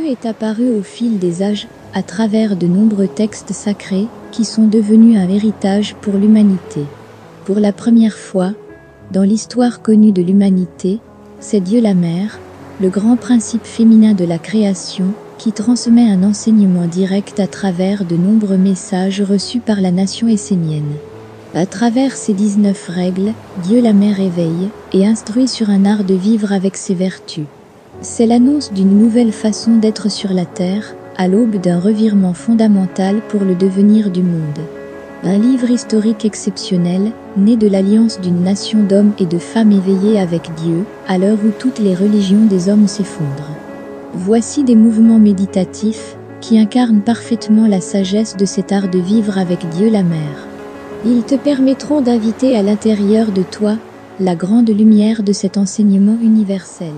est apparu au fil des âges, à travers de nombreux textes sacrés, qui sont devenus un héritage pour l'humanité. Pour la première fois, dans l'histoire connue de l'humanité, c'est Dieu la Mère, le grand principe féminin de la création, qui transmet un enseignement direct à travers de nombreux messages reçus par la nation essénienne. À travers ces 19 règles, Dieu la Mère éveille et instruit sur un art de vivre avec ses vertus. C'est l'annonce d'une nouvelle façon d'être sur la terre, à l'aube d'un revirement fondamental pour le devenir du monde. Un livre historique exceptionnel, né de l'alliance d'une nation d'hommes et de femmes éveillés avec Dieu, à l'heure où toutes les religions des hommes s'effondrent. Voici des mouvements méditatifs qui incarnent parfaitement la sagesse de cet art de vivre avec Dieu la Mère. Ils te permettront d'inviter à l'intérieur de toi la grande lumière de cet enseignement universel.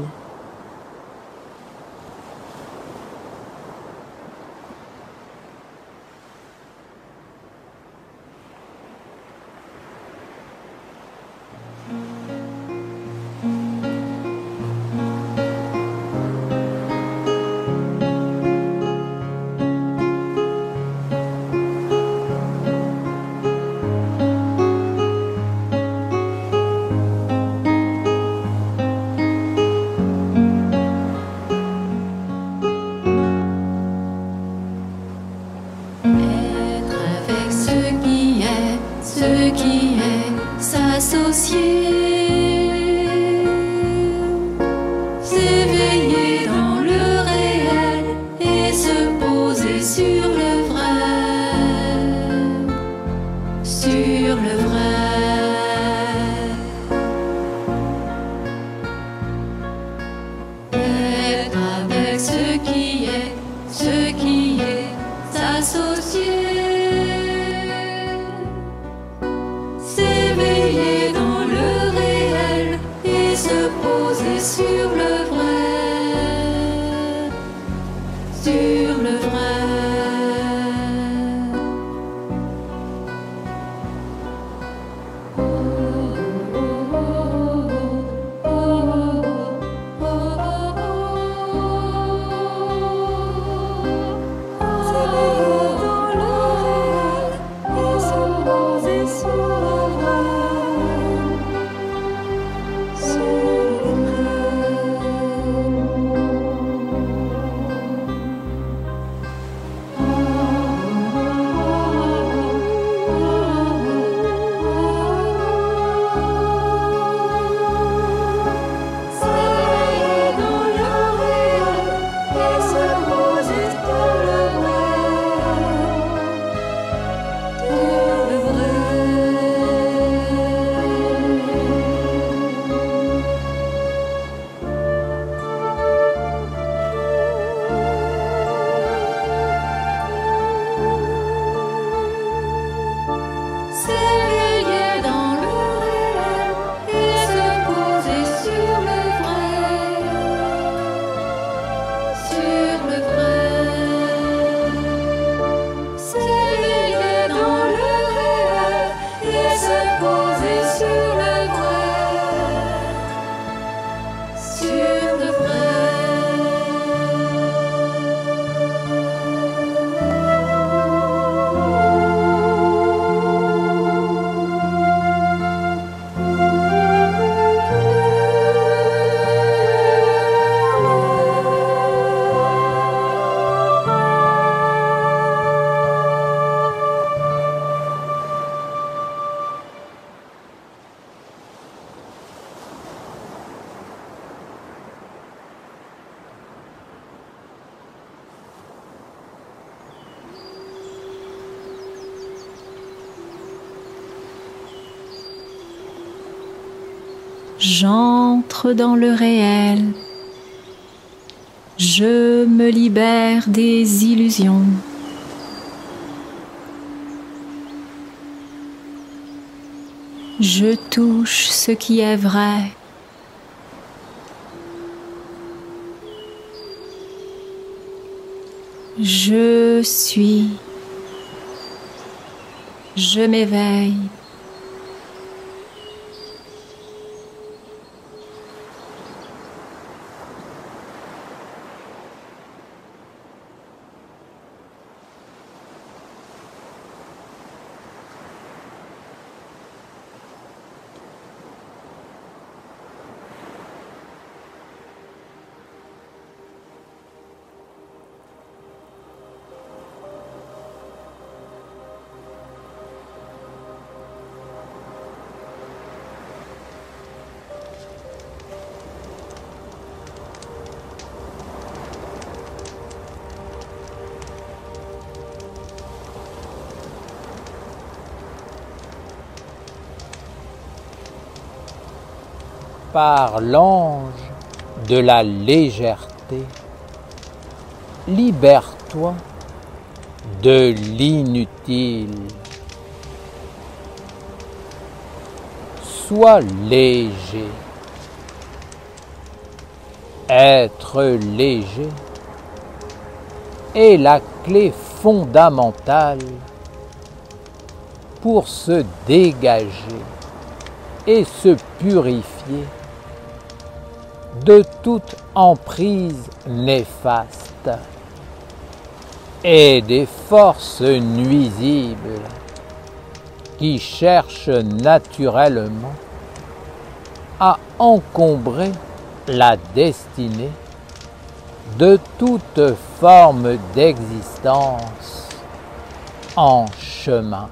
J'entre dans le réel, je me libère des illusions. Je touche ce qui est vrai. Je suis, je m'éveille. par l'ange de la légèreté, libère-toi de l'inutile. Sois léger. Être léger est la clé fondamentale pour se dégager et se purifier de toute emprise néfaste et des forces nuisibles qui cherchent naturellement à encombrer la destinée de toute forme d'existence en chemin.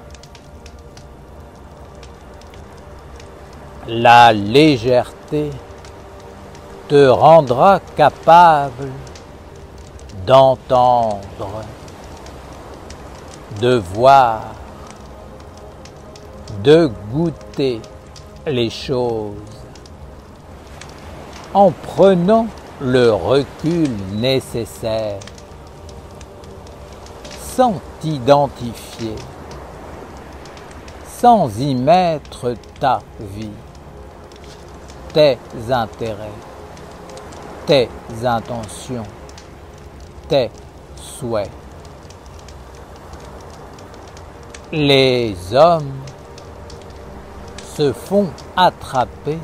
La légèreté te rendra capable d'entendre, de voir, de goûter les choses en prenant le recul nécessaire, sans t'identifier, sans y mettre ta vie, tes intérêts, tes intentions, tes souhaits. Les hommes se font attraper,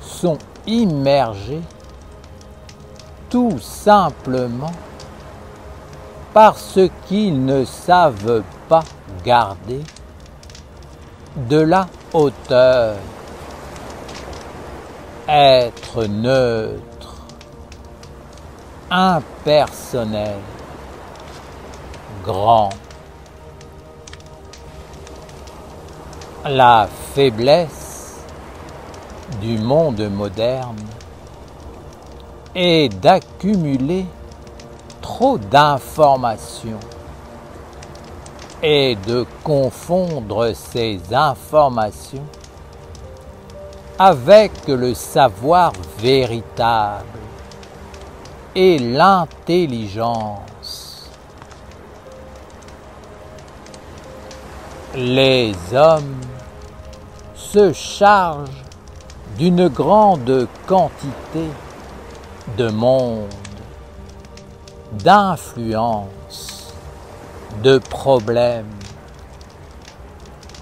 sont immergés tout simplement parce qu'ils ne savent pas garder de la hauteur, être neutre, impersonnel, grand. La faiblesse du monde moderne est d'accumuler trop d'informations et de confondre ces informations avec le savoir véritable et l'intelligence. Les hommes se chargent d'une grande quantité de monde, d'influences, de problèmes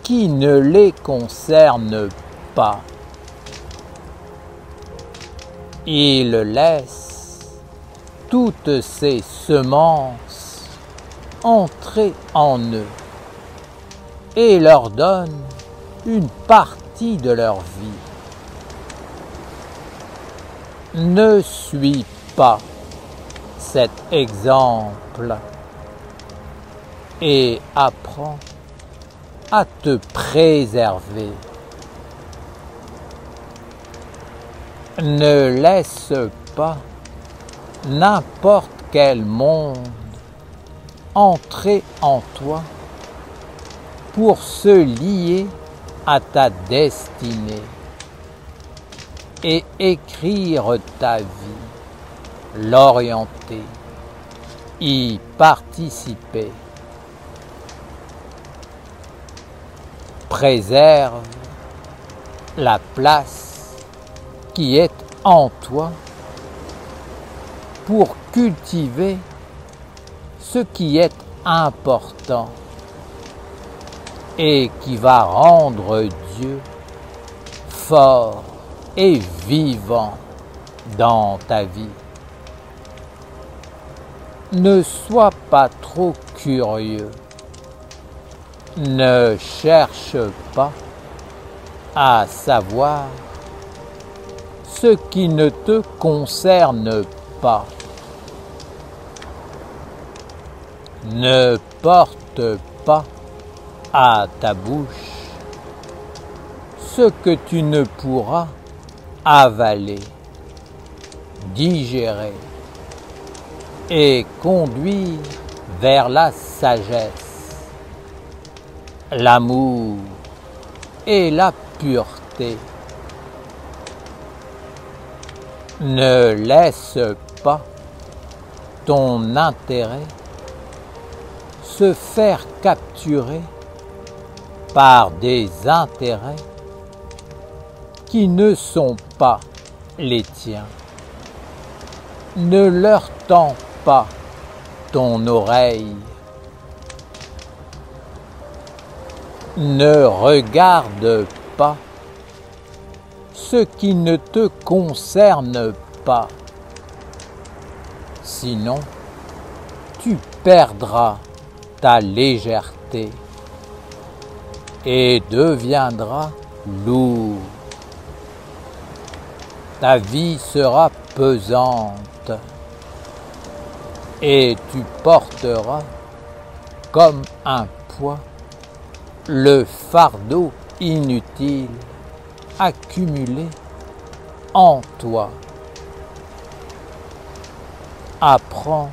qui ne les concernent pas. Ils laissent toutes ces semences entrer en eux et leur donnent une partie de leur vie. Ne suis pas cet exemple et apprends à te préserver. Ne laisse pas n'importe quel monde entrer en toi pour se lier à ta destinée et écrire ta vie, l'orienter, y participer. Préserve la place qui est en toi pour cultiver ce qui est important et qui va rendre Dieu fort et vivant dans ta vie. Ne sois pas trop curieux. Ne cherche pas à savoir ce qui ne te concerne pas. Ne porte pas à ta bouche ce que tu ne pourras avaler, digérer et conduire vers la sagesse, l'amour et la pureté. Ne laisse pas ton intérêt se faire capturer par des intérêts qui ne sont pas les tiens. Ne leur tends pas ton oreille. Ne regarde pas ce qui ne te concerne pas. Sinon, tu perdras ta légèreté et deviendras lourd. Ta vie sera pesante et tu porteras comme un poids le fardeau inutile accumulé en toi. Apprends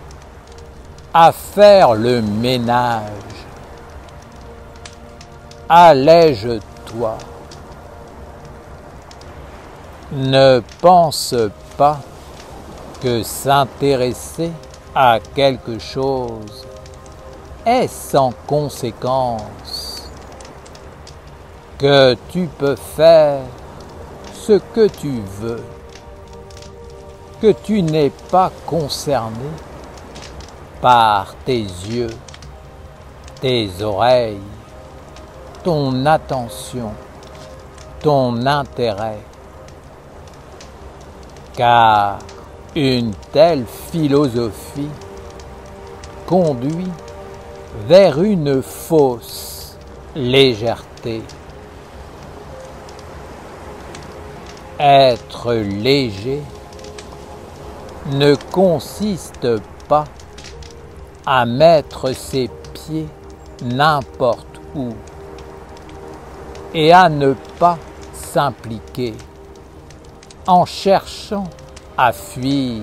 à faire le ménage. Allège-toi. Ne pense pas que s'intéresser à quelque chose est sans conséquence, que tu peux faire ce que tu veux, que tu n'es pas concerné par tes yeux, tes oreilles, ton attention, ton intérêt. Car une telle philosophie conduit vers une fausse légèreté. Être léger ne consiste pas à mettre ses pieds n'importe où et à ne pas s'impliquer en cherchant à fuir.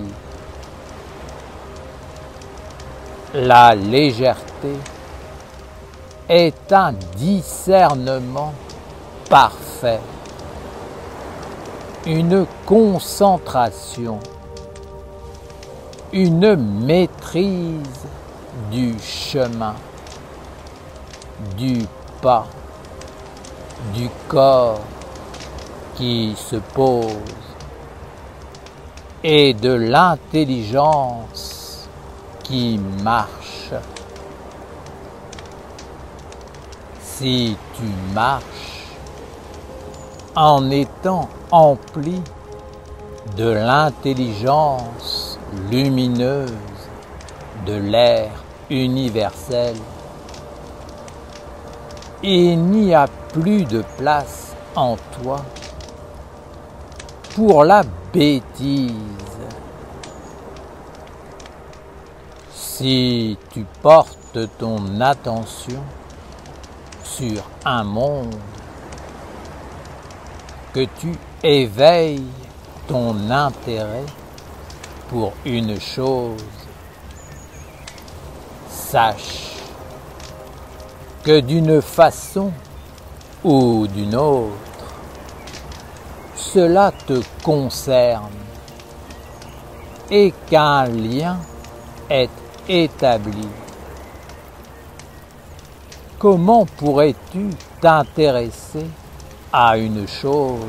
La légèreté est un discernement parfait, une concentration, une maîtrise du chemin, du pas, du corps qui se pose et de l'intelligence qui marche. Si tu marches en étant empli de l'intelligence lumineuse de l'air universel, il n'y a plus de place en toi pour la bêtise. Si tu portes ton attention sur un monde, que tu éveilles ton intérêt pour une chose, sache que d'une façon ou d'une autre, cela te concerne et qu'un lien est établi. Comment pourrais-tu t'intéresser à une chose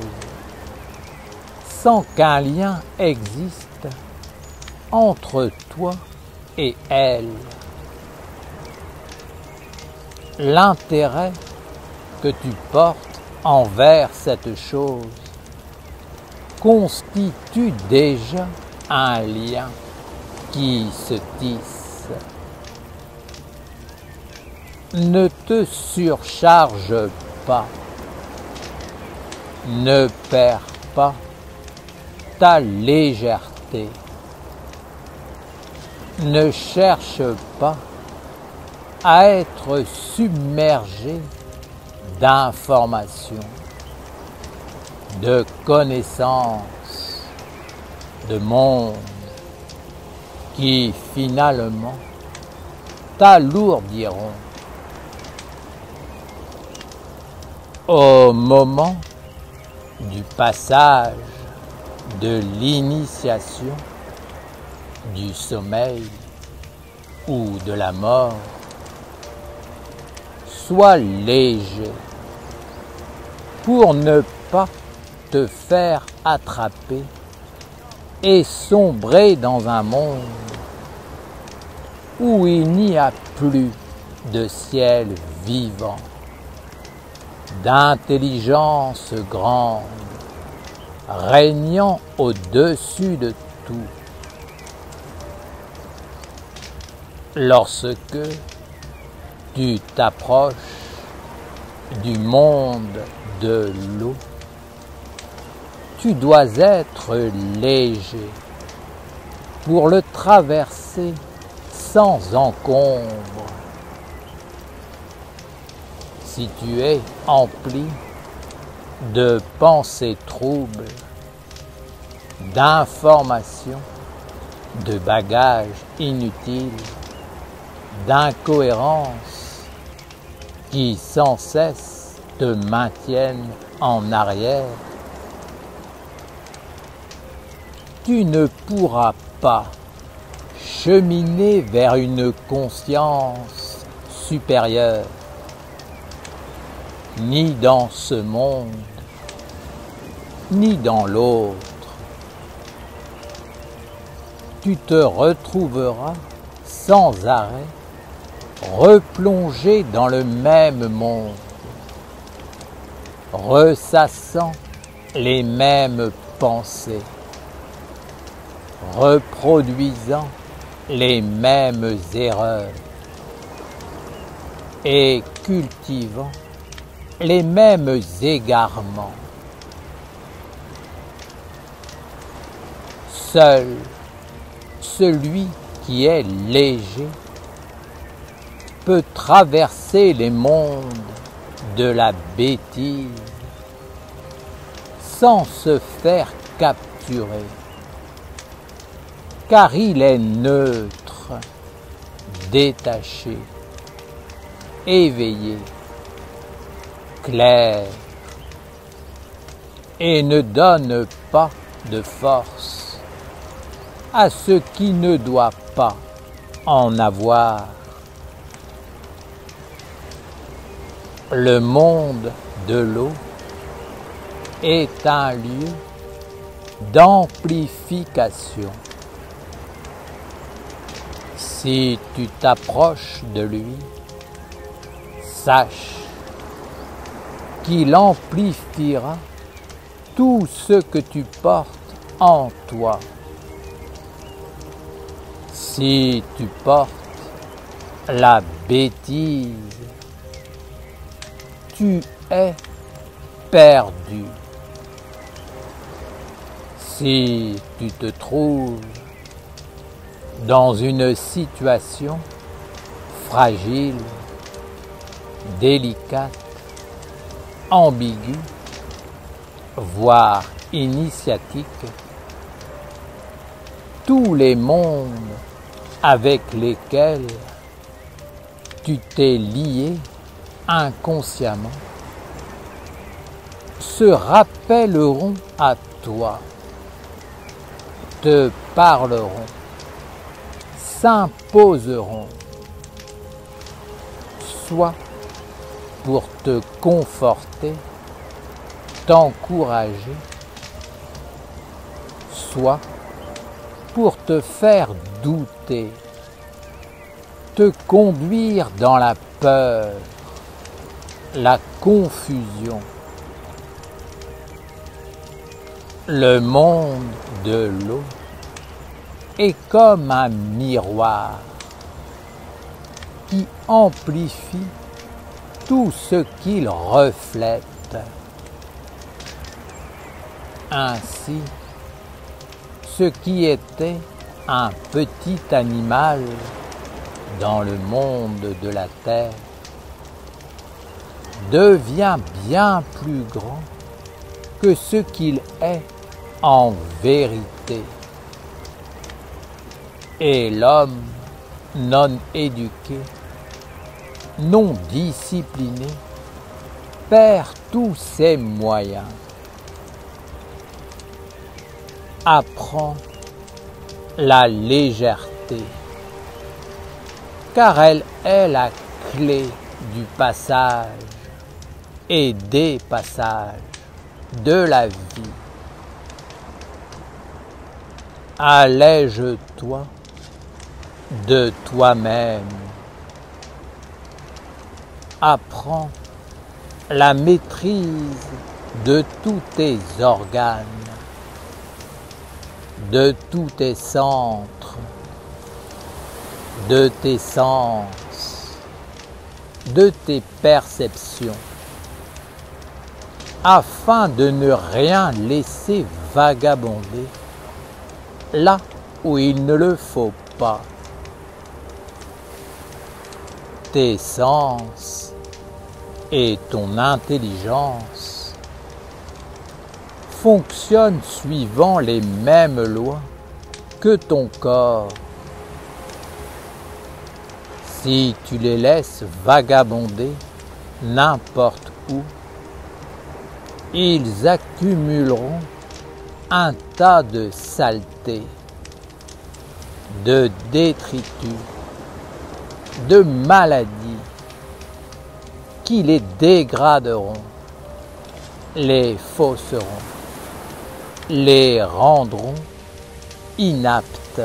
sans qu'un lien existe entre toi et elle? L'intérêt que tu portes envers cette chose constitue déjà un lien qui se tisse. Ne te surcharge pas, ne perds pas ta légèreté, ne cherche pas à être submergé d'informations, de connaissances, de monde qui finalement t'alourdiront. Au moment du passage de l'initiation, du sommeil ou de la mort, sois léger pour ne pas te faire attraper et sombrer dans un monde où il n'y a plus de ciel vivant, d'intelligence grande, régnant au-dessus de tout. Lorsque tu t'approches du monde de l'eau, tu dois être léger pour le traverser sans encombre. Si tu es empli de pensées troubles, d'informations, de bagages inutiles, d'incohérences qui sans cesse te maintiennent en arrière, tu ne pourras pas cheminer vers une conscience supérieure, ni dans ce monde, ni dans l'autre. Tu te retrouveras sans arrêt replongé dans le même monde, ressassant les mêmes pensées, reproduisant les mêmes erreurs et cultivant les mêmes égarements. Seul celui qui est léger peut traverser les mondes de la bêtise sans se faire capturer, car il est neutre, détaché, éveillé, clair, et ne donne pas de force à ce qui ne doit pas en avoir. Le monde de l'eau est un lieu d'amplification. Si tu t'approches de lui, sache qu'il amplifiera tout ce que tu portes en toi. Si tu portes la bêtise, tu es perdu. Si tu te trouves dans une situation fragile, délicate, ambiguë, voire initiatique, tous les mondes avec lesquels tu t'es lié inconsciemment se rappelleront à toi, te parleront, s'imposeront, soit pour te conforter, t'encourager, soit pour te faire douter, te conduire dans la peur, la confusion. Le monde de l'eau est comme un miroir qui amplifie tout ce qu'il reflète. Ainsi, ce qui était un petit animal dans le monde de la terre devient bien plus grand que ce qu'il est en vérité. Et l'homme non éduqué, non discipliné, perd tous ses moyens. apprends la légèreté, car elle est la clé du passage et des passages de la vie. Allège-toi de toi-même. Apprends la maîtrise de tous tes organes, de tous tes centres, de tes sens, de tes perceptions, afin de ne rien laisser vagabonder là où il ne le faut pas. Tes sens et ton intelligence fonctionnent suivant les mêmes lois que ton corps. Si tu les laisses vagabonder n'importe où, ils accumuleront un tas de saleté, de détritus, de maladies qui les dégraderont, les fausseront, les rendront inaptes.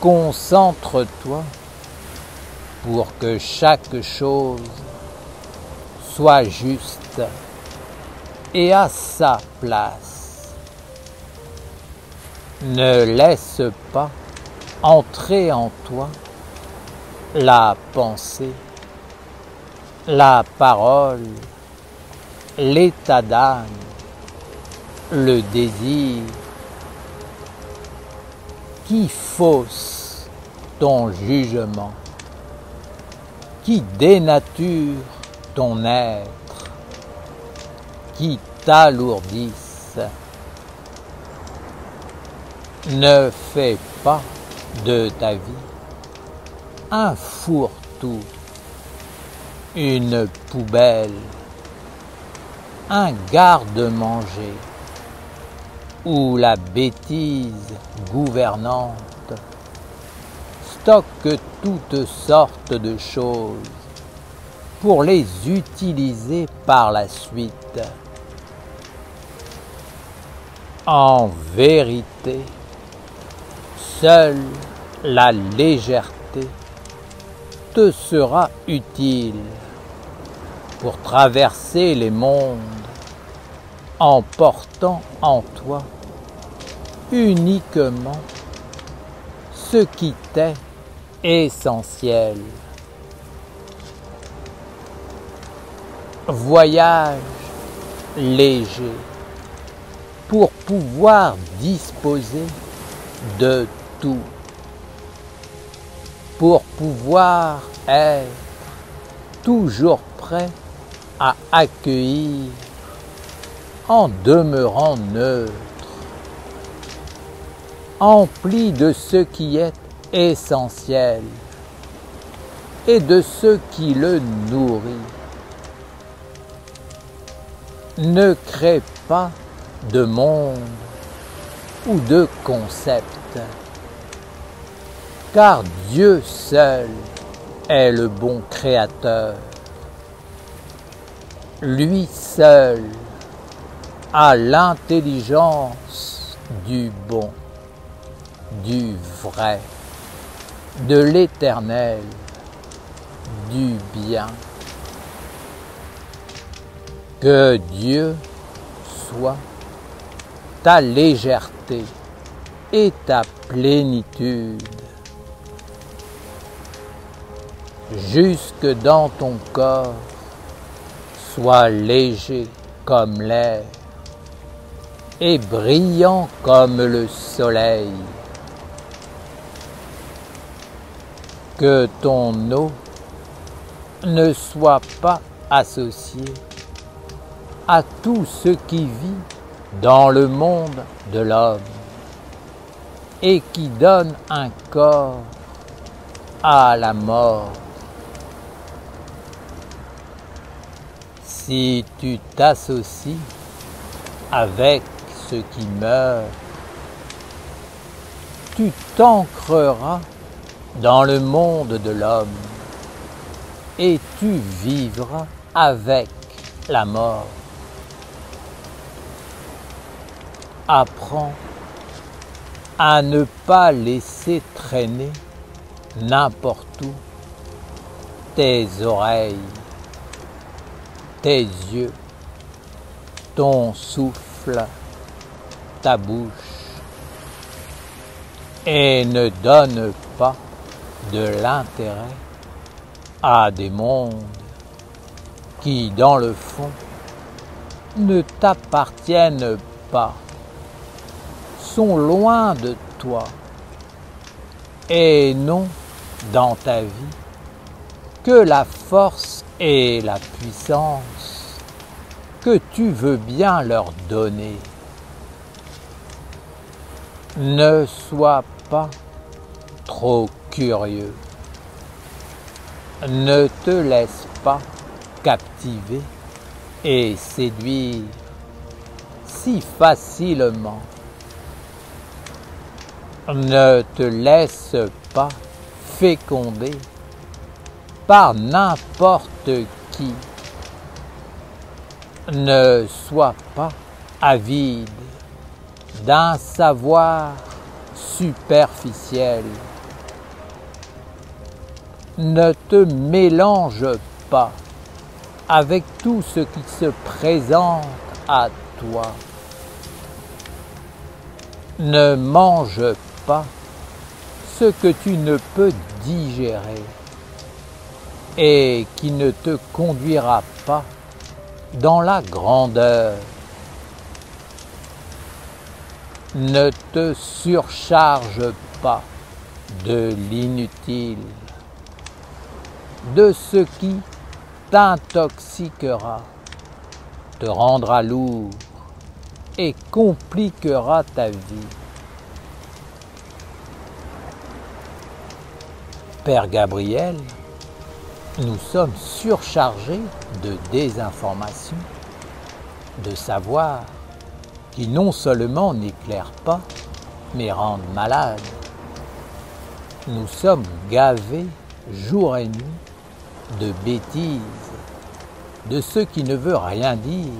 Concentre-toi pour que chaque chose soit juste et à sa place. Ne laisse pas entrer en toi la pensée, la parole, l'état d'âme, le désir qui fausse ton jugement, qui dénature ton être, qui t'alourdissent. Ne fais pas de ta vie un fourre-tout, une poubelle, un garde-manger où la bêtise gouvernante stocke toutes sortes de choses pour les utiliser par la suite. En vérité, seule la légèreté te sera utile pour traverser les mondes en portant en toi uniquement ce qui t'est essentiel. Voyage léger pour pouvoir disposer de tout, pour pouvoir être toujours prêt à accueillir en demeurant neutre, empli de ce qui est essentiel et de ce qui le nourrit. Ne crée pas de monde ou de concept, car Dieu seul est le bon créateur. Lui seul a l'intelligence du bon, du vrai, de l'éternel, du bien. Que Dieu soit ta légèreté et ta plénitude, jusque dans ton corps, sois léger comme l'air et brillant comme le soleil. Que ton eau ne soit pas associée à tout ce qui vit dans le monde de l'homme et qui donne un corps à la mort. Si tu t'associes avec ce qui meurt. Tu t'ancreras dans le monde de l'homme et tu vivras avec la mort. Apprends à ne pas laisser traîner n'importe où tes oreilles, tes yeux, ton souffle, ta bouche, et ne donne pas de l'intérêt à des mondes qui, dans le fond, ne t'appartiennent pas, sont loin de toi et n'ont dans ta vie que la force et la puissance que tu veux bien leur donner. Ne sois pas trop curieux. Ne te laisse pas captiver et séduire si facilement. Ne te laisse pas féconder par n'importe qui. Ne sois pas avide d'un savoir superficiel. Ne te mélange pas avec tout ce qui se présente à toi. Ne mange pas ce que tu ne peux digérer et qui ne te conduira pas dans la grandeur. Ne te surcharge pas de l'inutile, de ce qui t'intoxiquera, te rendra lourd et compliquera ta vie. Père Gabriel, nous sommes surchargés de désinformation, de savoir qui non seulement n'éclairent pas, mais rendent malades. Nous sommes gavés jour et nuit de bêtises, de ce qui ne veut rien dire,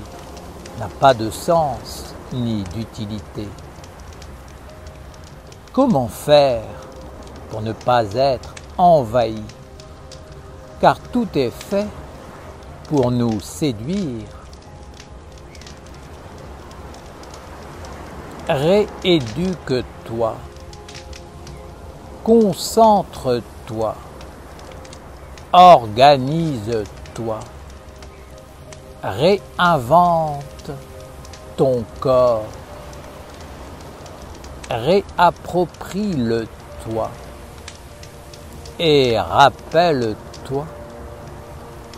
n'a pas de sens ni d'utilité. Comment faire pour ne pas être envahi? Car tout est fait pour nous séduire. Rééduque-toi, concentre-toi, organise-toi, réinvente ton corps, réapproprie-le-toi et rappelle-toi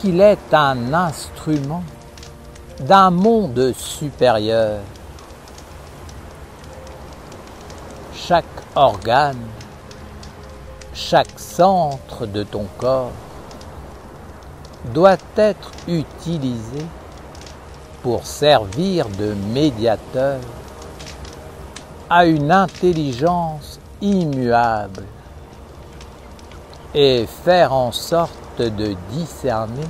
qu'il est un instrument d'un monde supérieur. Chaque organe, chaque centre de ton corps doit être utilisé pour servir de médiateur à une intelligence immuable et faire en sorte de discerner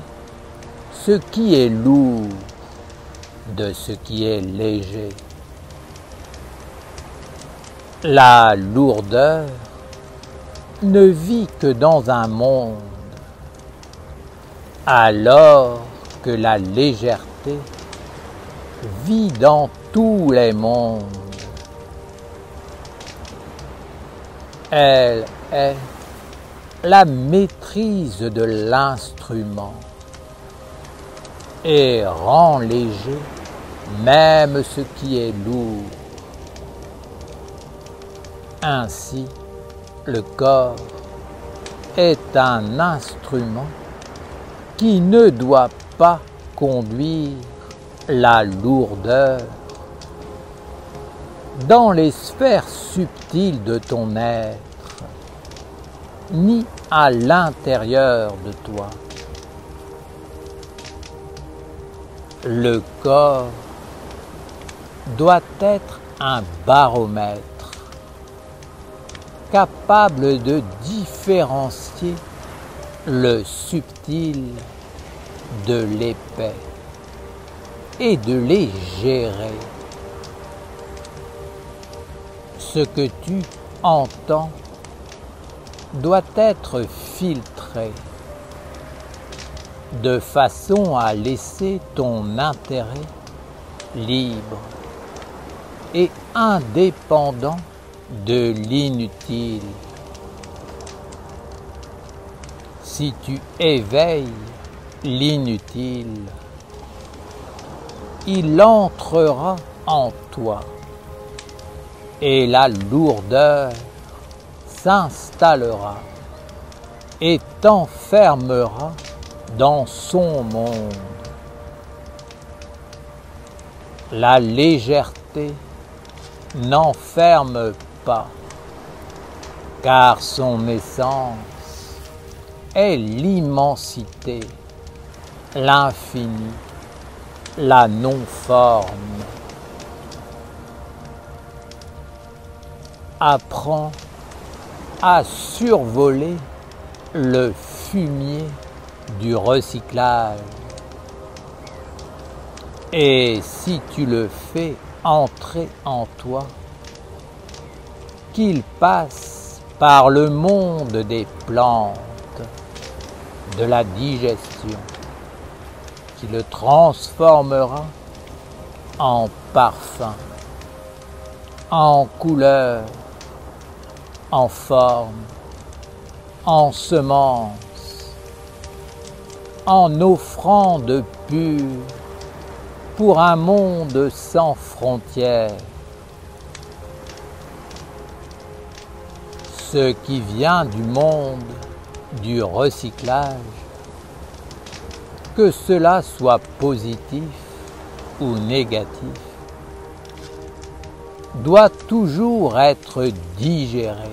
ce qui est lourd de ce qui est léger. La lourdeur ne vit que dans un monde, alors que la légèreté vit dans tous les mondes. Elle est la maîtrise de l'instrument et rend léger même ce qui est lourd. Ainsi, le corps est un instrument qui ne doit pas conduire la lourdeur dans les sphères subtiles de ton être, ni à l'intérieur de toi. Le corps doit être un baromètre capable de différencier le subtil de l'épais et de les gérer. Ce que tu entends doit être filtré de façon à laisser ton intérêt libre et indépendant de l'inutile. Si tu éveilles l'inutile, il entrera en toi et la lourdeur s'installera et t'enfermera dans son monde. La légèreté n'enferme pas, car son essence est l'immensité, l'infini, la non-forme. Apprends à survoler le fumier du recyclage. Et si tu le fais entrer en toi, qu'il passe par le monde des plantes, de la digestion, qui le transformera en parfum, en couleur, en forme, en semence, en offrande pure pour un monde sans frontières. Ce qui vient du monde du recyclage, que cela soit positif ou négatif, doit toujours être digéré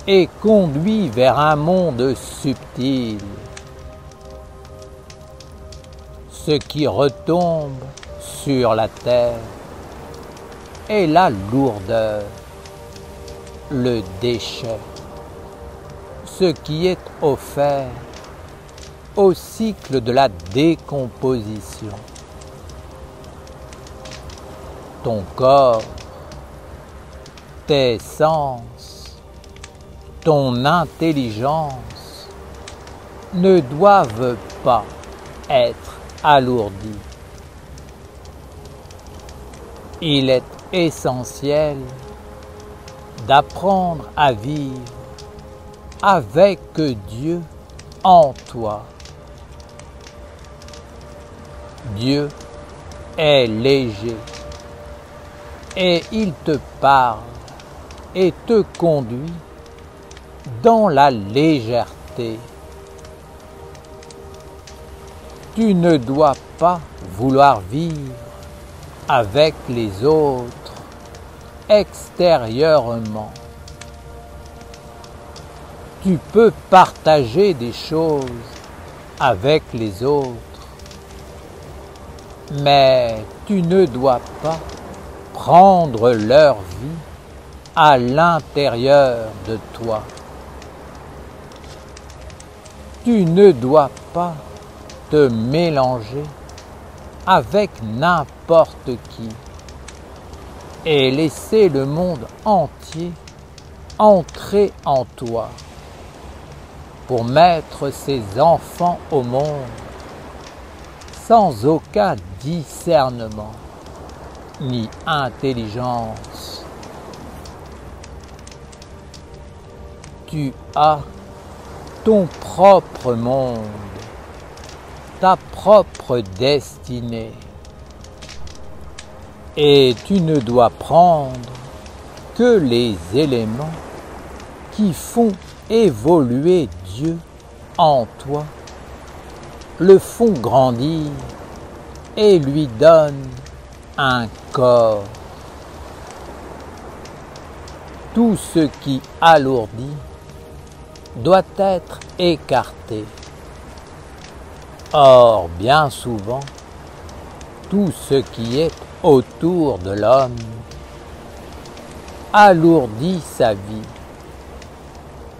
et conduit vers un monde subtil. Ce qui retombe sur la terre est la lourdeur, le déchet, ce qui est offert au cycle de la décomposition. Ton corps, tes sens, ton intelligence ne doivent pas être alourdis. Il est essentiel d'apprendre à vivre avec Dieu en toi. Dieu est léger et il te parle et te conduit dans la légèreté. Tu ne dois pas vouloir vivre avec les autres extérieurement. Tu peux partager des choses avec les autres, mais tu ne dois pas prendre leur vie à l'intérieur de toi. Tu ne dois pas te mélanger avec n'importe qui et laisser le monde entier entrer en toi pour mettre ses enfants au monde sans aucun discernement ni intelligence. Tu as ton propre monde, ta propre destinée. Et tu ne dois prendre que les éléments qui font évoluer Dieu en toi, le font grandir et lui donnent un corps. Tout ce qui alourdit doit être écarté. Or, bien souvent, tout ce qui est autour de l'homme alourdit sa vie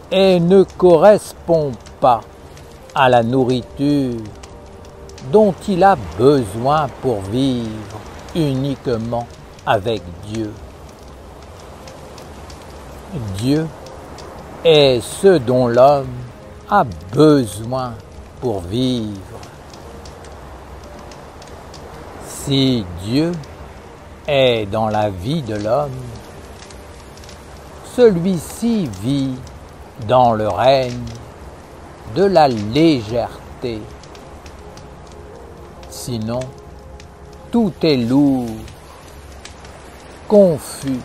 et ne correspond pas à la nourriture dont il a besoin pour vivre uniquement avec Dieu. Dieu est ce dont l'homme a besoin pour vivre. Si Dieu est dans la vie de l'homme, celui-ci vit dans le règne de la légèreté. Sinon, tout est lourd, confus,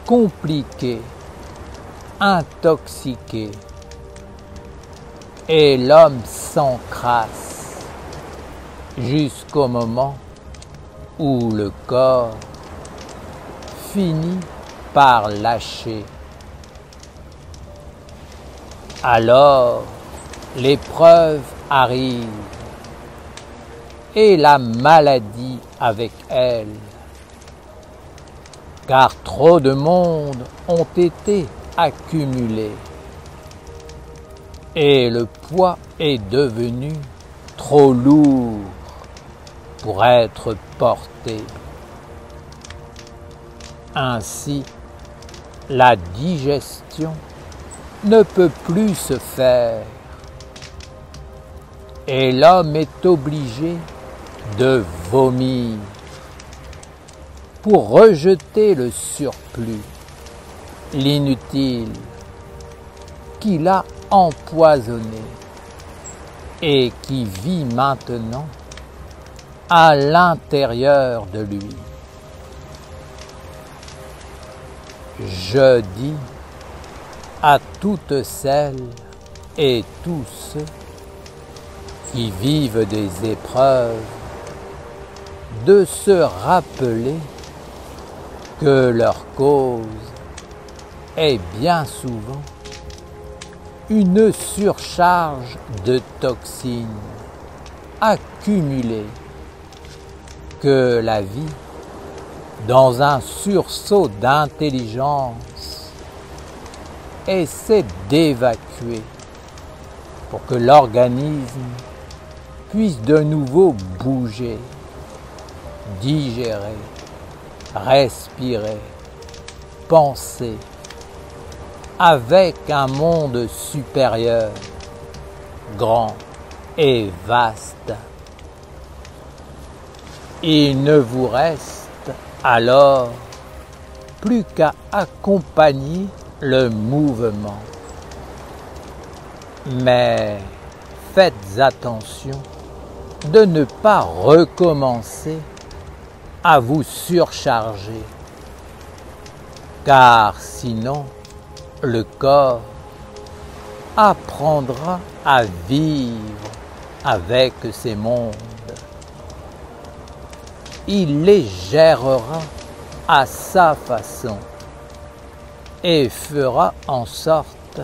compliqué, intoxiqué, et l'homme s'encrasse jusqu'au moment où le corps finit par lâcher. Alors, l'épreuve arrive et la maladie avec elle, car trop de monde ont été accumulés et le poids est devenu trop lourd pour être porté. Ainsi, la digestion ne peut plus se faire et l'homme est obligé de vomir pour rejeter le surplus, l'inutile qu'il a empoisonné et qui vit maintenant à l'intérieur de lui. Je dis à toutes celles et tous ceux qui vivent des épreuves de se rappeler que leur cause est bien souvent une surcharge de toxines accumulées que la vie, dans un sursaut d'intelligence, essaie d'évacuer pour que l'organisme puisse de nouveau bouger, digérer, respirer, penser avec un monde supérieur, grand et vaste. Il ne vous reste alors plus qu'à accompagner le mouvement. Mais faites attention de ne pas recommencer à vous surcharger, car sinon le corps apprendra à vivre avec ces mondes. Il les gérera à sa façon et fera en sorte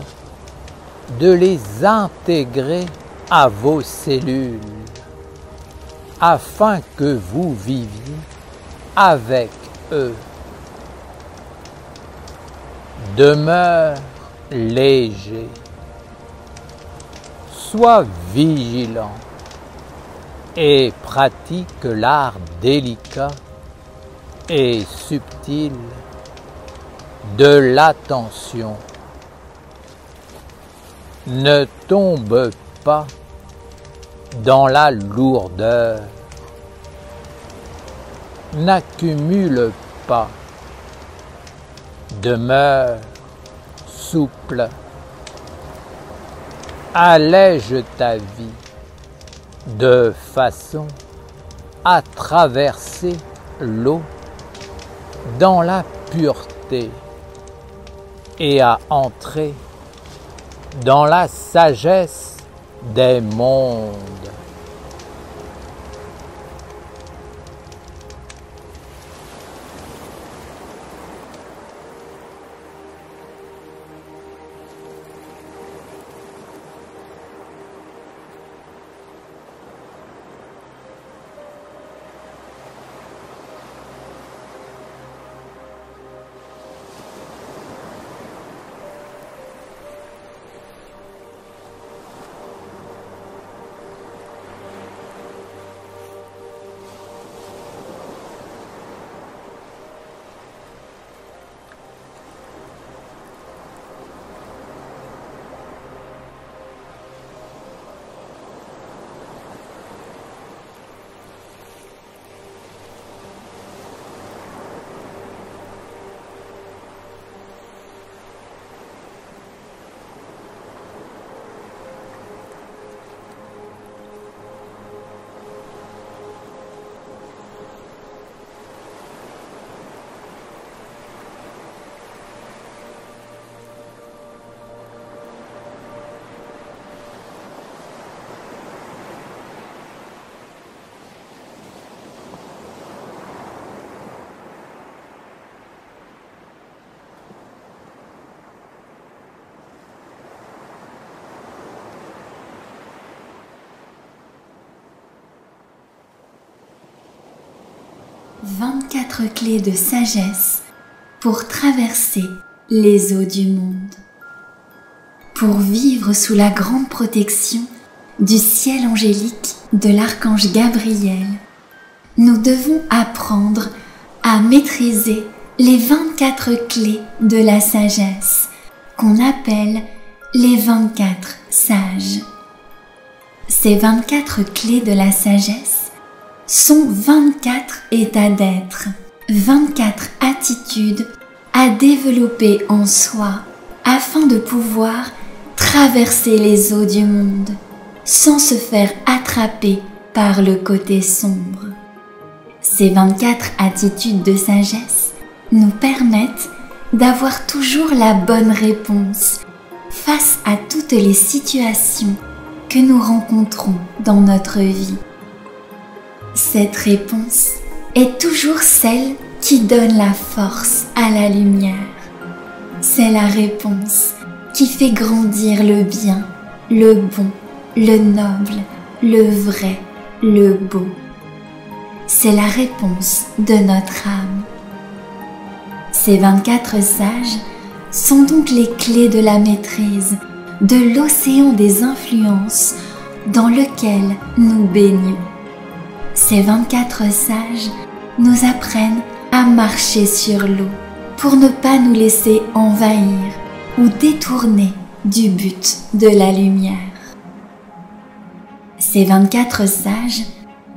de les intégrer à vos cellules afin que vous viviez avec eux. Demeure léger, sois vigilant et pratique l'art délicat et subtil de l'attention. Ne tombe pas dans la lourdeur, n'accumule pas, demeure souple, allège ta vie de façon à traverser l'eau dans la pureté et à entrer dans la sagesse des mondes. 24 clés de sagesse pour traverser les eaux du monde. Pour vivre sous la grande protection du ciel angélique de l'archange Gabriel, nous devons apprendre à maîtriser les 24 clés de la sagesse qu'on appelle les 24 sages. Ces 24 clés de la sagesse sont 24 états d'être, 24 attitudes à développer en soi afin de pouvoir traverser les eaux du monde sans se faire attraper par le côté sombre. Ces 24 attitudes de sagesse nous permettent d'avoir toujours la bonne réponse face à toutes les situations que nous rencontrons dans notre vie. Cette réponse est toujours celle qui donne la force à la lumière. C'est la réponse qui fait grandir le bien, le bon, le noble, le vrai, le beau. C'est la réponse de notre âme. Ces 24 sages sont donc les clés de la maîtrise de l'océan des influences dans lequel nous baignons. Ces 24 sages nous apprennent à marcher sur l'eau pour ne pas nous laisser envahir ou détourner du but de la lumière. Ces 24 sages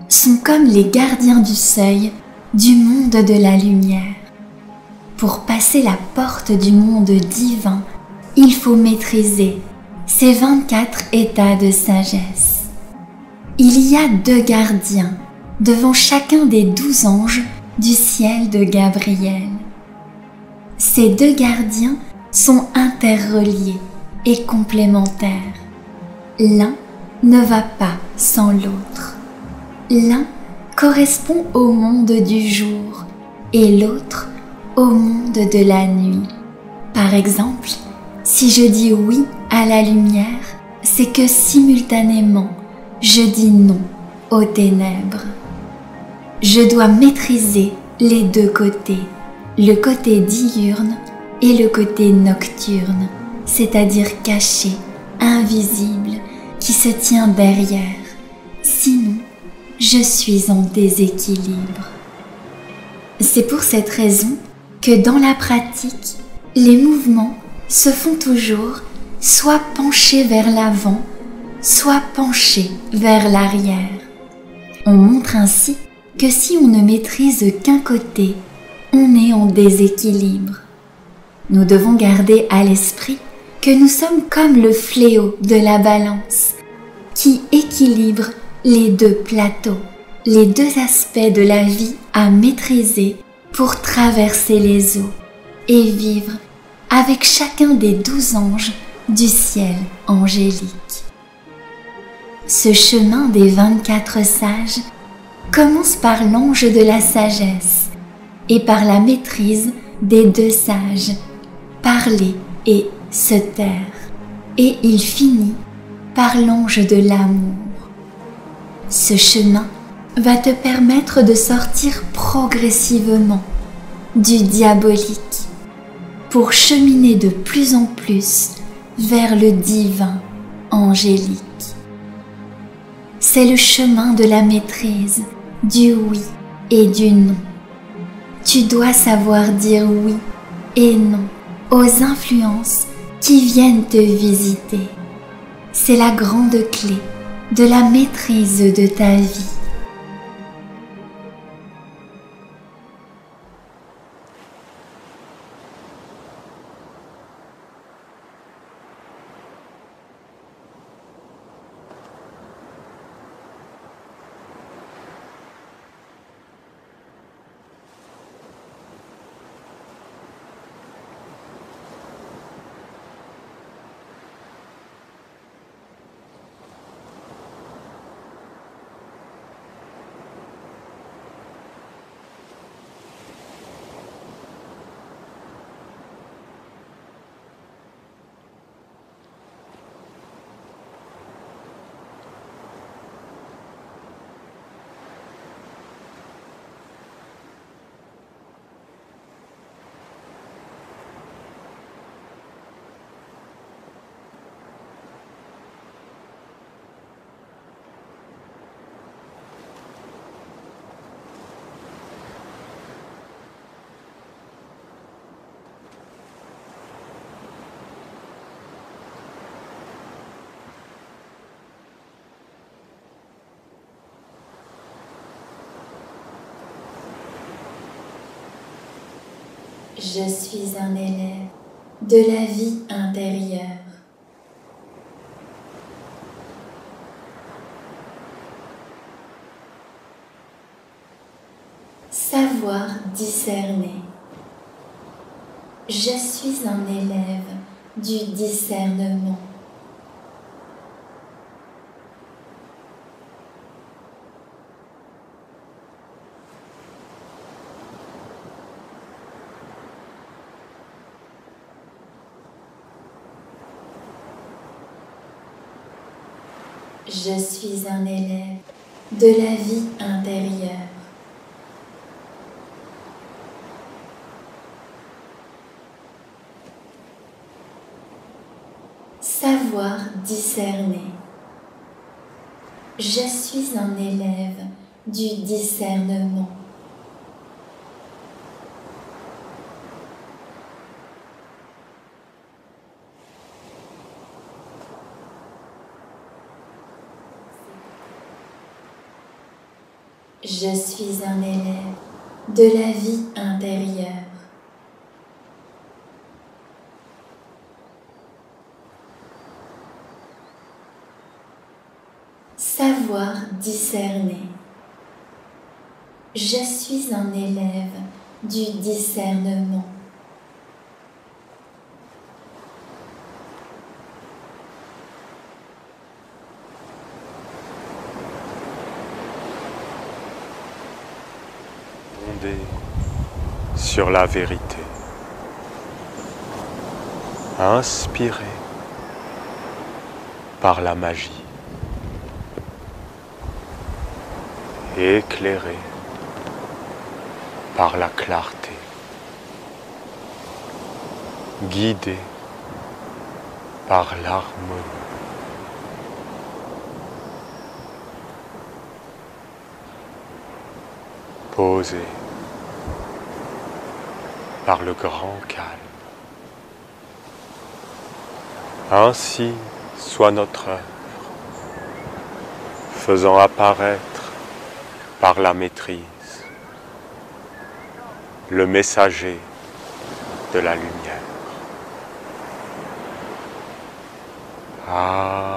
sont comme les gardiens du seuil du monde de la lumière. Pour passer la porte du monde divin, il faut maîtriser ces 24 états de sagesse. Il y a 2 gardiens devant chacun des 12 anges du ciel de Gabriel. Ces 2 gardiens sont interreliés et complémentaires. L'un ne va pas sans l'autre. L'un correspond au monde du jour et l'autre au monde de la nuit. Par exemple, si je dis oui à la lumière, c'est que simultanément, je dis non aux ténèbres. Je dois maîtriser les 2 côtés, le côté diurne et le côté nocturne, c'est-à-dire caché, invisible, qui se tient derrière. Sinon, je suis en déséquilibre. C'est pour cette raison que dans la pratique, les mouvements se font toujours soit penchés vers l'avant, soit penchés vers l'arrière. On montre ainsi que si on ne maîtrise qu'un côté, on est en déséquilibre. Nous devons garder à l'esprit que nous sommes comme le fléau de la balance, qui équilibre les 2 plateaux, les 2 aspects de la vie à maîtriser pour traverser les eaux et vivre avec chacun des 12 anges du ciel angélique. Ce chemin des 24 sages commence par l'ange de la sagesse et par la maîtrise des 2 sages, parler et se taire, et il finit par l'ange de l'amour. Ce chemin va te permettre de sortir progressivement du diabolique pour cheminer de plus en plus vers le divin angélique. C'est le chemin de la maîtrise, du oui et du non. Tu dois savoir dire oui et non aux influences qui viennent te visiter. C'est la grande clé de la maîtrise de ta vie. Je suis un élève de la vie intérieure. Savoir discerner. Je suis un élève du discernement. Je suis un élève de la vie intérieure. Savoir discerner. Je suis un élève du discernement. Je suis un élève de la vie intérieure. Savoir discerner. Je suis un élève du discernement. Fondé sur la vérité. Inspiré par la magie. Éclairé par la clarté, guidé par l'harmonie. Posé par le grand calme. Ainsi soit notre œuvre, faisant apparaître par la maîtrise le messager de la lumière. Amen.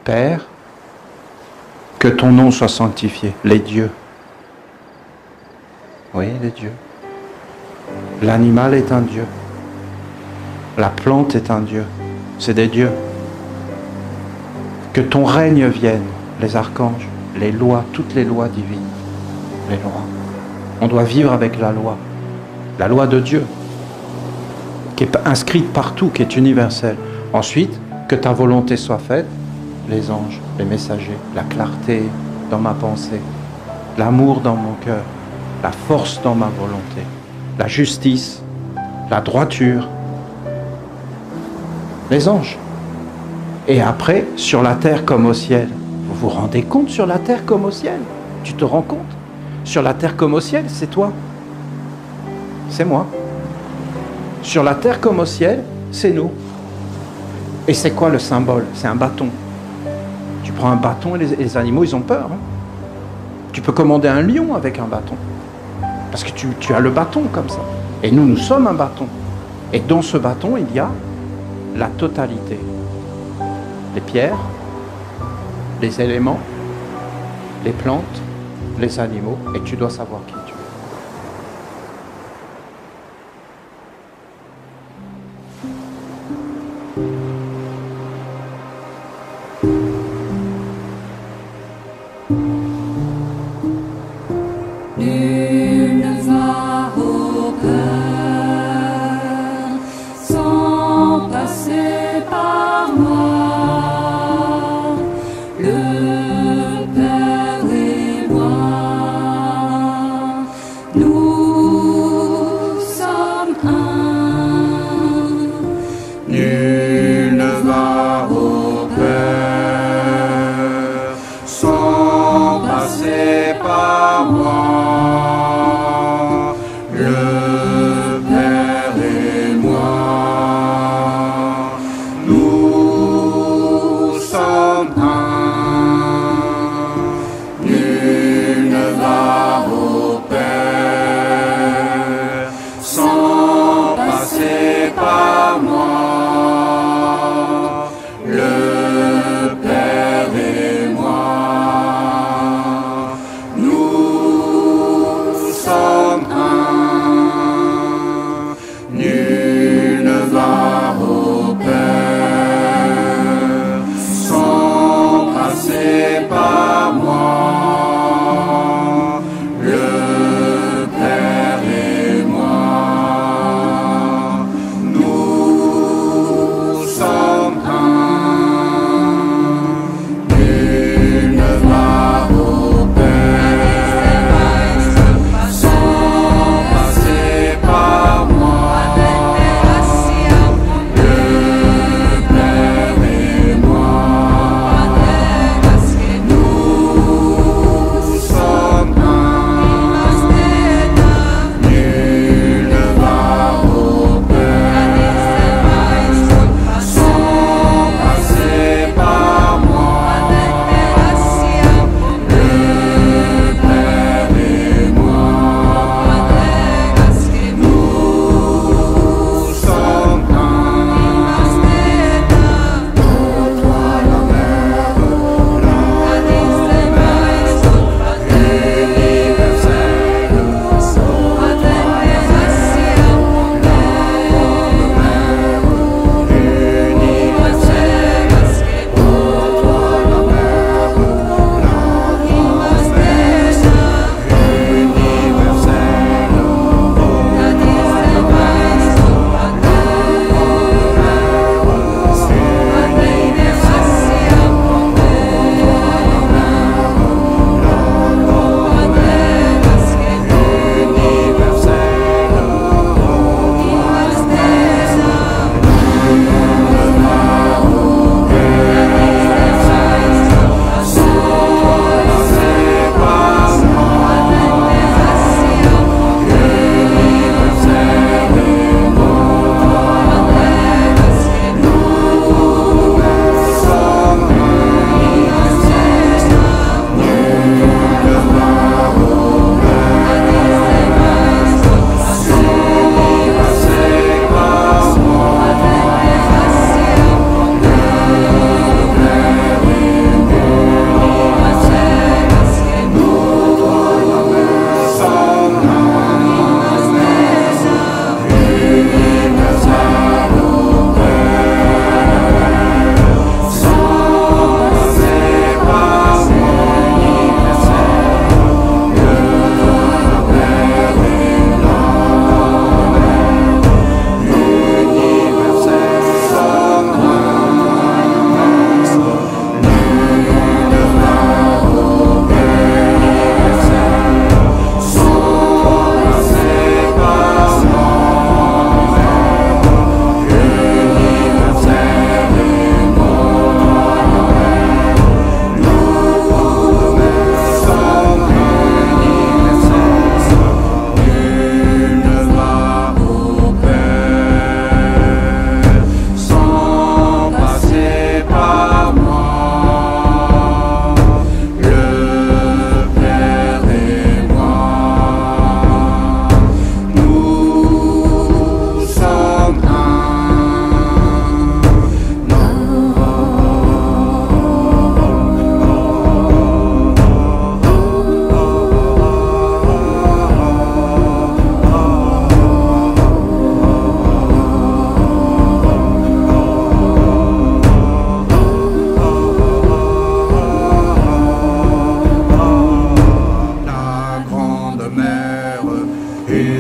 Père, que ton nom soit sanctifié, les dieux. Oui, les dieux. L'animal est un dieu. La plante est un dieu. C'est des dieux. Que ton règne vienne, les archanges, les lois, toutes les lois divines, les lois. On doit vivre avec la loi de Dieu, qui est inscrite partout, qui est universelle. Ensuite, que ta volonté soit faite, les anges, les messagers, la clarté dans ma pensée, l'amour dans mon cœur, la force dans ma volonté, la justice, la droiture, les anges. Et après, sur la terre comme au ciel. Vous vous rendez compte, sur la terre comme au ciel? Tu te rends compte? Sur la terre comme au ciel, c'est toi. C'est moi. Sur la terre comme au ciel, c'est nous. Et c'est quoi le symbole? C'est un bâton. Tu prends un bâton et les animaux, ils ont peur. Hein? Tu peux commander un lion avec un bâton. Parce que tu as le bâton comme ça. Et nous sommes un bâton. Et dans ce bâton, il y a la totalité. Les pierres, les éléments, les plantes, les animaux. Et tu dois savoir qui tu es. Nul ne va au cœur sans passer par moi. Le Père et moi,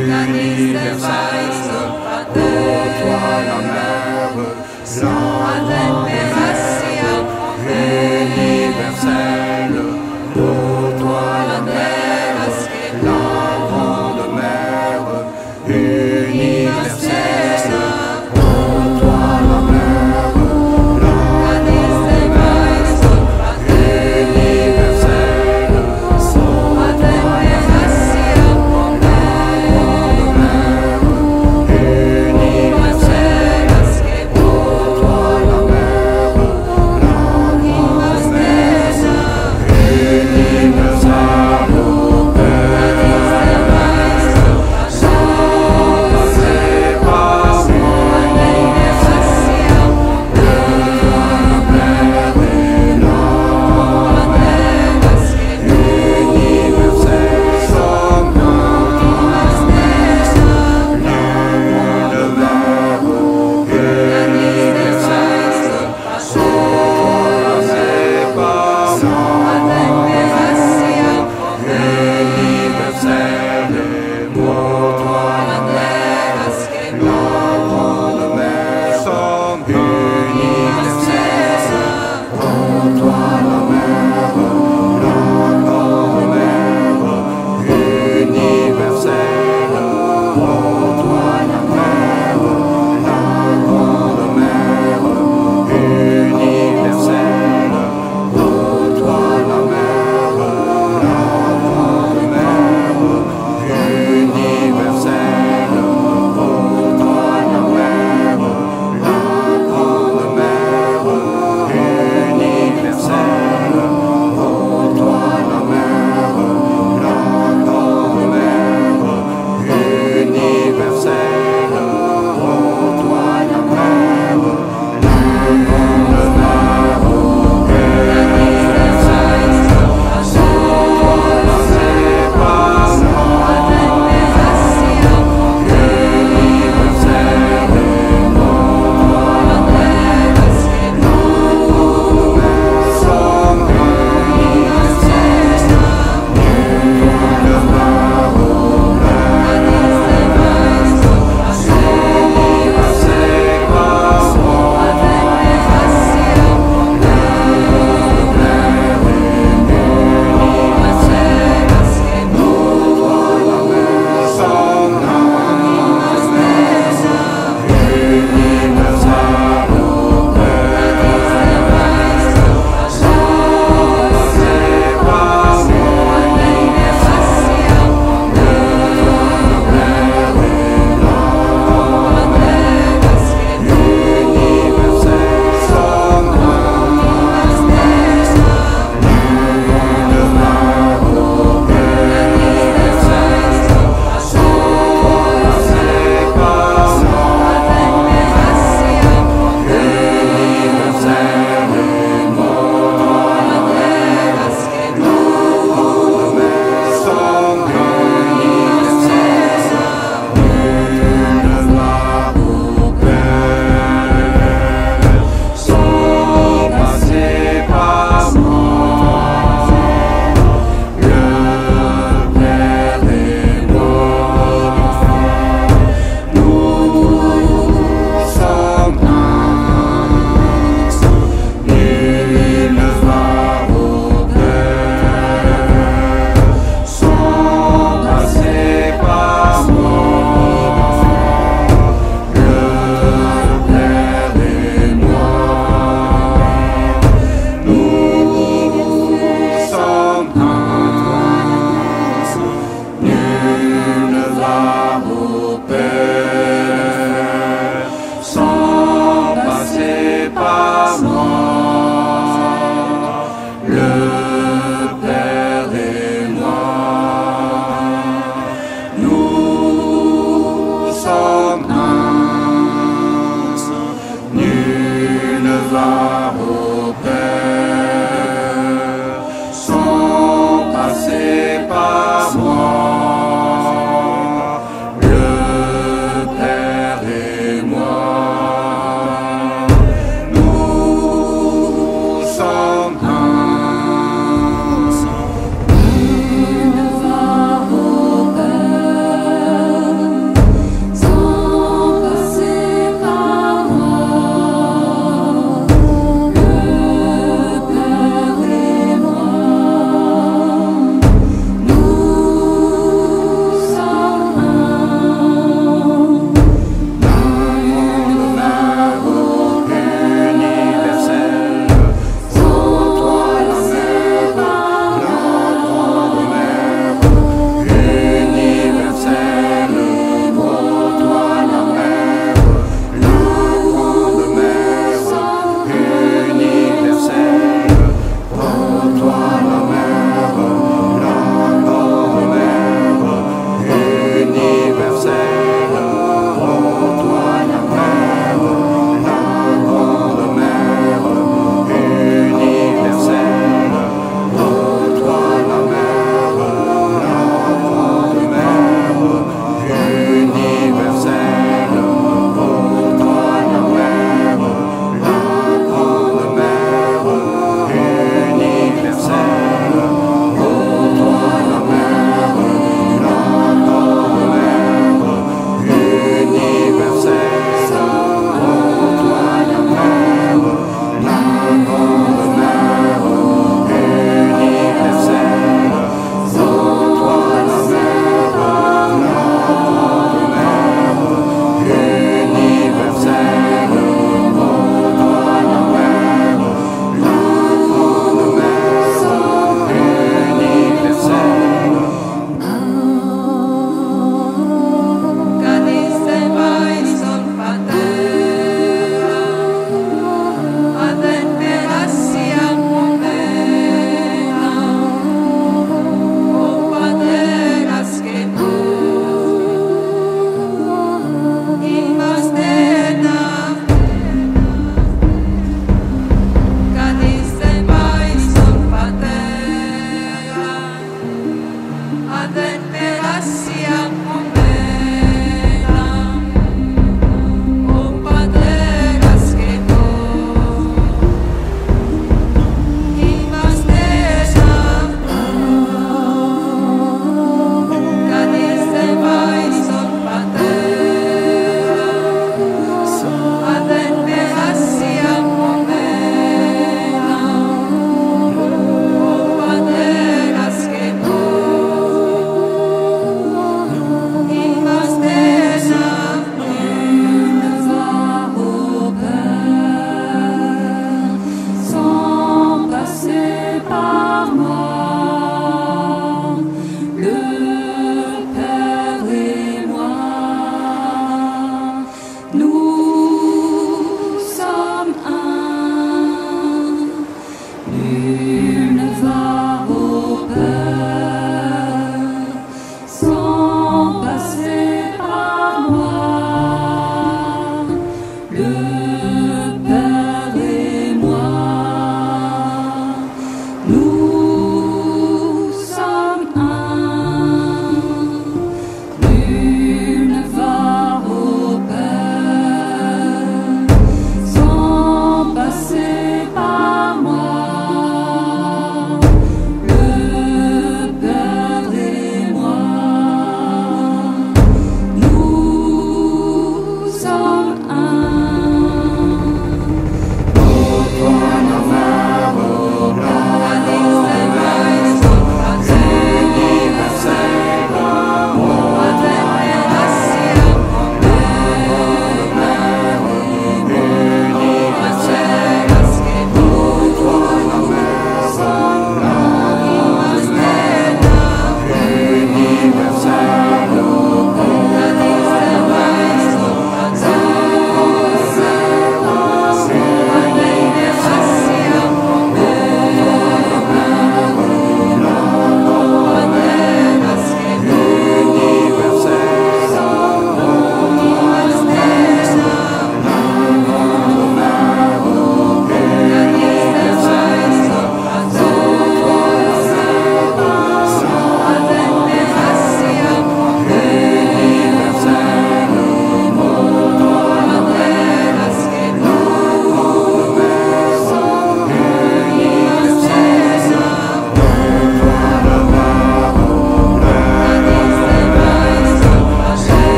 Nous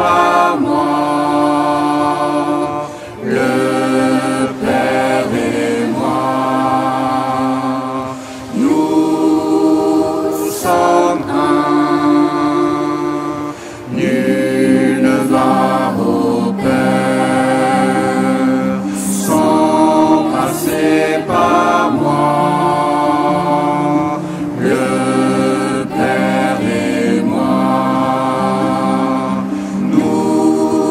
par moi. Le Père et moi, nous sommes un. Nul ne va au Père sans passer par moi. Le Père et moi, nous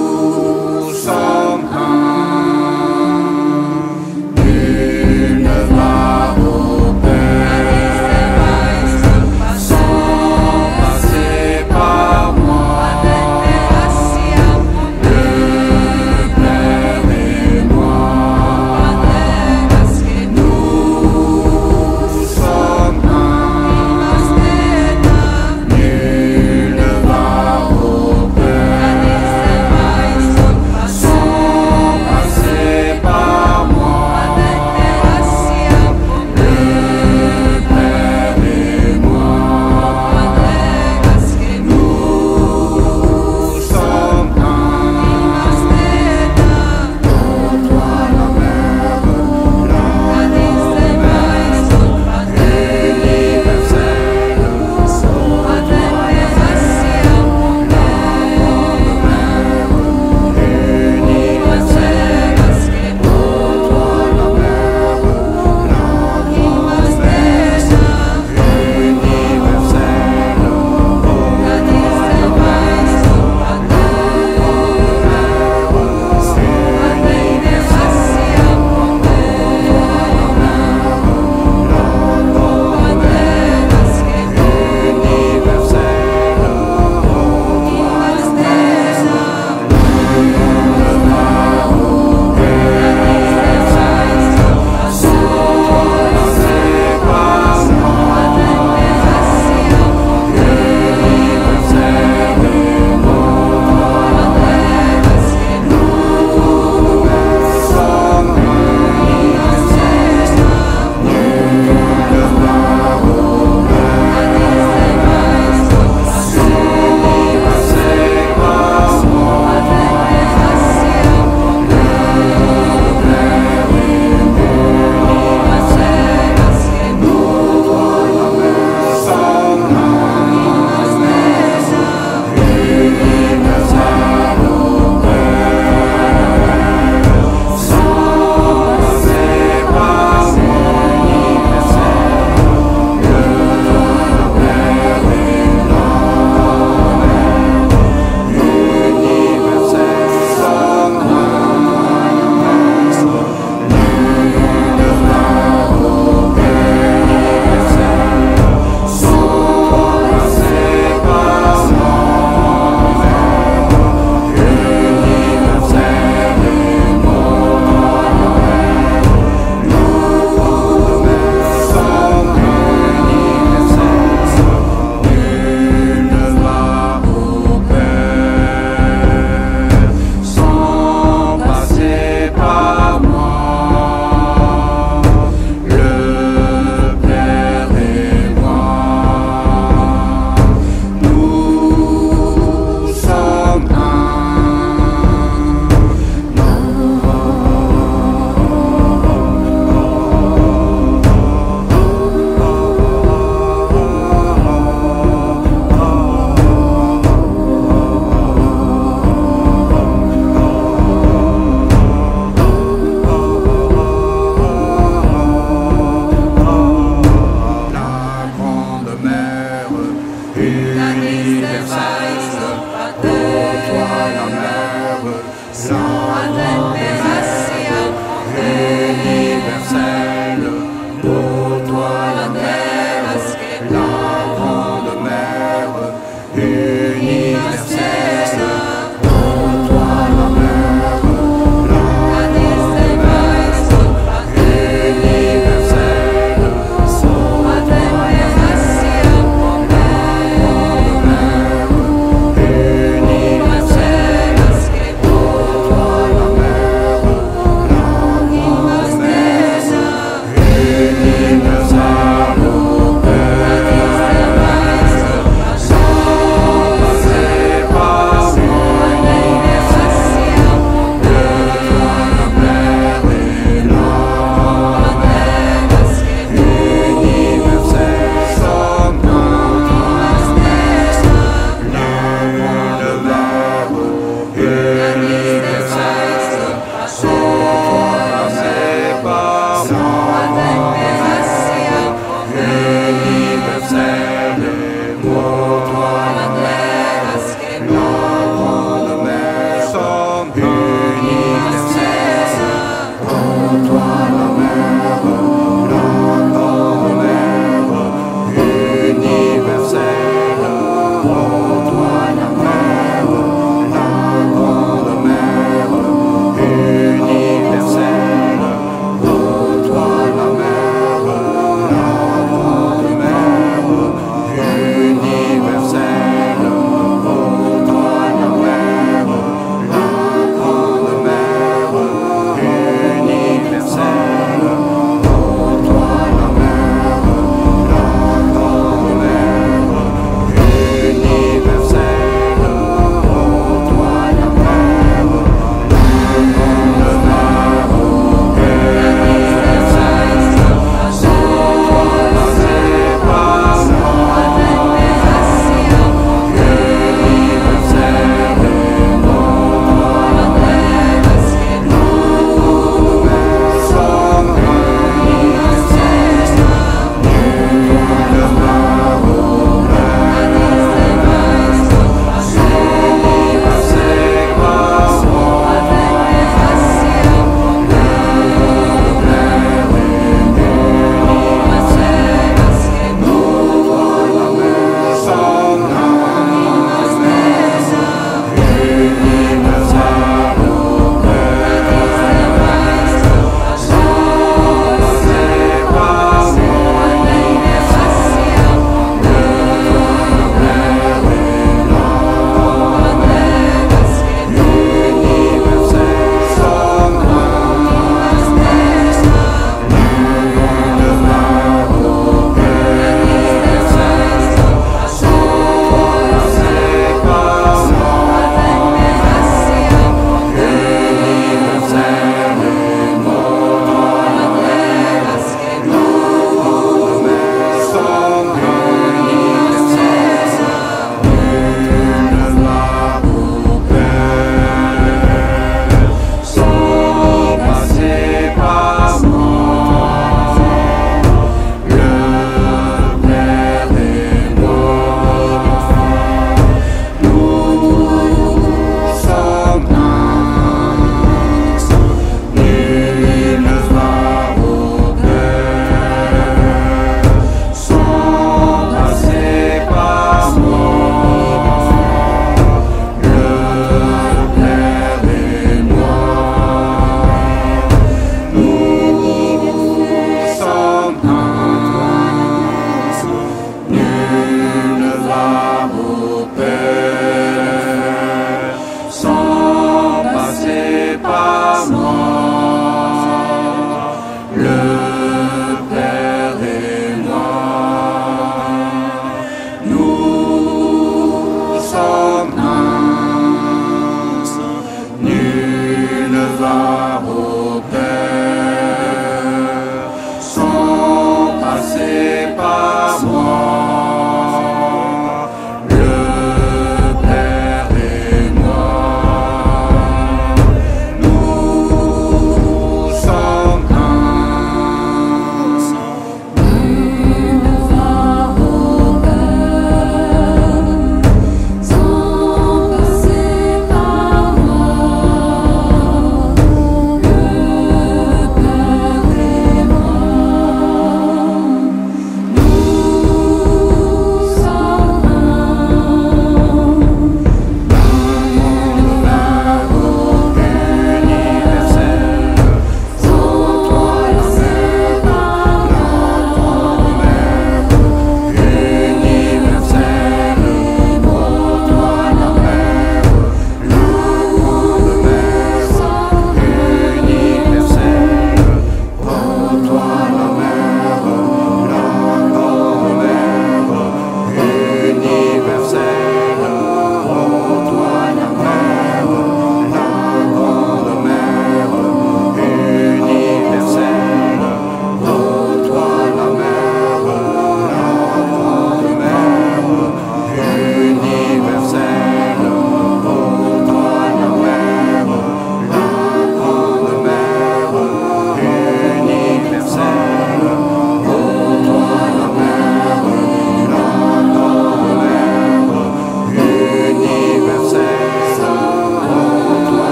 par moi.